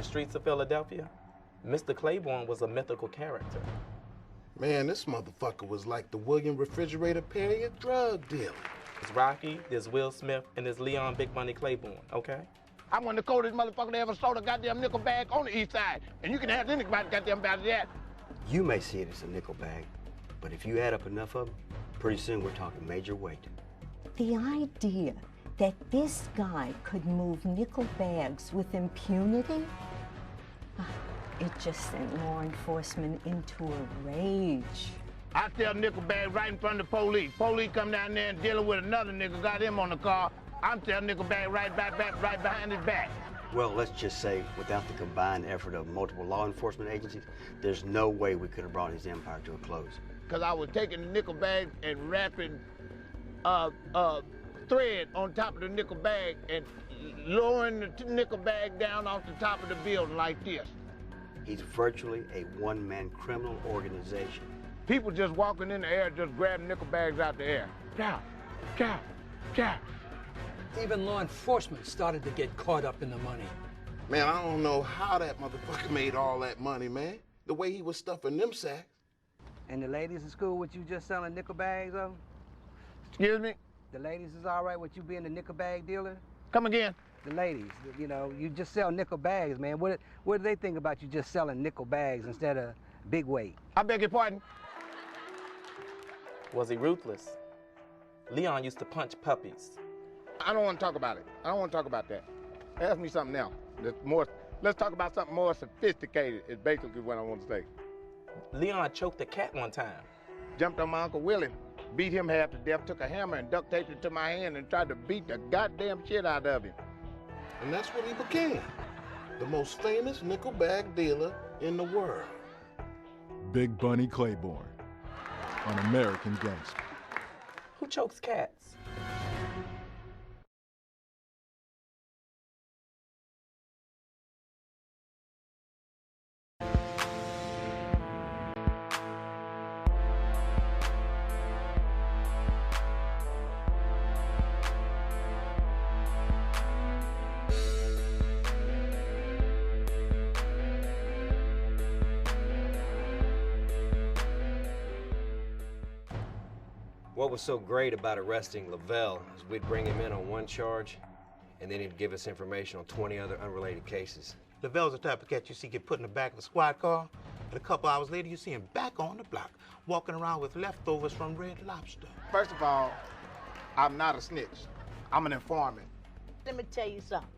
the streets of Philadelphia, Mr. Claiborne was a mythical character. Man, this motherfucker was like the William Refrigerator period drug dealer. There's Rocky, there's Will Smith, and there's Leon Big Money Claiborne, okay? I'm one of the coldest motherfuckers that ever sold a goddamn nickel bag on the east side. And you can have anybody goddamn about that. You may see it as a nickel bag, but if you add up enough of them, pretty soon we're talking major weight. The idea that this guy could move nickel bags with impunity, it just sent law enforcement into a rage. I sell nickel bags right in front of the police. Police come down there and dealing with another nigga, got him on the car. I'm selling nickel bag right behind his back. Well, let's just say, without the combined effort of multiple law enforcement agencies, there's no way we could have brought his empire to a close. Because I was taking the nickel bag and wrapping thread on top of the nickel bag and lowering the nickel bag down off the top of the building like this. He's virtually a one-man criminal organization. People just walking in the air, just grabbing nickel bags out the air. Chow, chow, chow. Even law enforcement started to get caught up in the money. Man, I don't know how that motherfucker made all that money, man. The way he was stuffing them sacks. And the ladies in school with you just selling nickel bags of them? Excuse me? The ladies is all right with you being a nickel bag dealer? Come again? The ladies, you know, you just sell nickel bags, man. What do they think about you just selling nickel bags instead of big weight? I beg your pardon? Was he ruthless? Leon used to punch puppies. I don't want to talk about it. I don't want to talk about that. Ask me something else. Let's talk about something more sophisticated is basically what I want to say. Leon choked a cat one time. Jumped on my Uncle Willie, beat him half to death, took a hammer and duct taped it to my hand and tried to beat the goddamn shit out of him. And that's what he became. The most famous nickel bag dealer in the world. Big Bunny Claiborne on American Gangster. Who chokes cats? What was so great about arresting Lavelle is we'd bring him in on one charge, and then he'd give us information on 20 other unrelated cases. Lavelle's the type of cat you see get put in the back of a squad car, and a couple hours later you see him back on the block, walking around with leftovers from Red Lobster. First of all, I'm not a snitch. I'm an informant. Let me tell you something.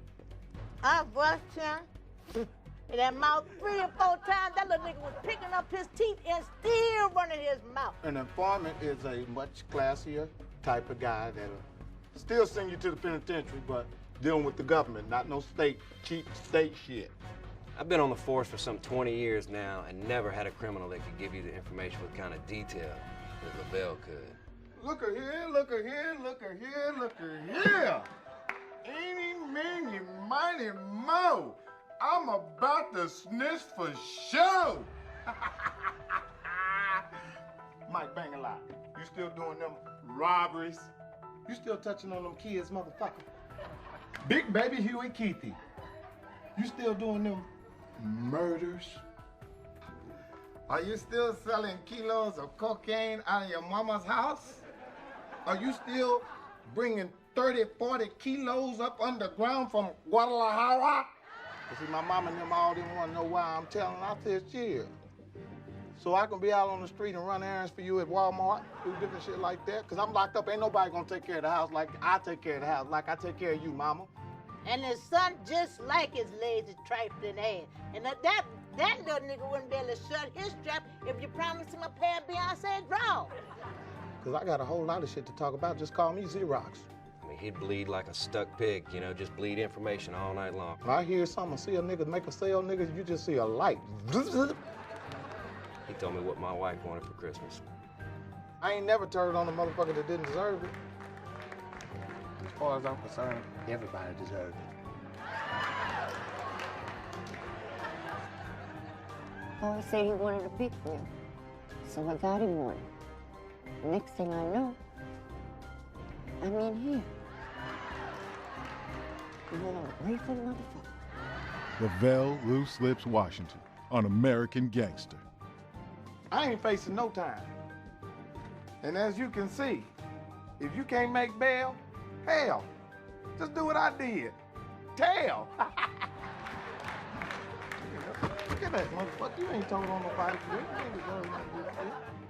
I brushed him in that mouth 3 or 4 times. That little nigga was picking up his teeth and still running his mouth. An informant is a much classier type of guy that'll still send you to the penitentiary, but dealing with the government, not no cheap state shit. I've been on the force for some 20 years now and never had a criminal that could give you the information with kind of detail that Lavelle could. Look here, look here, look here, look here. Eeny, meeny, miny, mo. I'm about to snitch for show. Mike Bang-a-lot, you still doing them robberies? You still touching on them kids, motherfucker? Big baby Huey Keithy, you still doing them murders? Are you still selling kilos of cocaine out of your mama's house? Are you still bringing 30, 40 kilos up underground from Guadalajara? You see, my mama and them all didn't want to know why I'm telling. I said, shit. So I can be out on the street and run errands for you at Walmart, do different shit like that. Because I'm locked up. Ain't nobody going to take care of the house like I take care of the house, like I take care of you, mama. And his son just like his lazy, trifling ass. And that little nigga wouldn't be able to shut his trap if you promised him a pair of Beyonce drawers. Because I got a whole lot of shit to talk about. Just call me Xerox. I mean, he'd bleed like a stuck pig, you know, just bleed information all night long. When I hear something, see a nigga make a sale, niggas, you just see a light. He told me what my wife wanted for Christmas. I ain't never turned on a motherfucker that didn't deserve it. As far as I'm concerned, everybody deserves it. Oh, he said he wanted a big wheel, so I got him one. Next thing I know, I'm in here. You know, a grateful motherfucker. Lavelle Loose Lips Washington on American Gangster. I ain't facing no time. And as you can see, if you can't make bail, hell, just do what I did. Tail. Look at that, motherfucker. You ain't told on nobody for this. You ain't deserve nothing to do with this.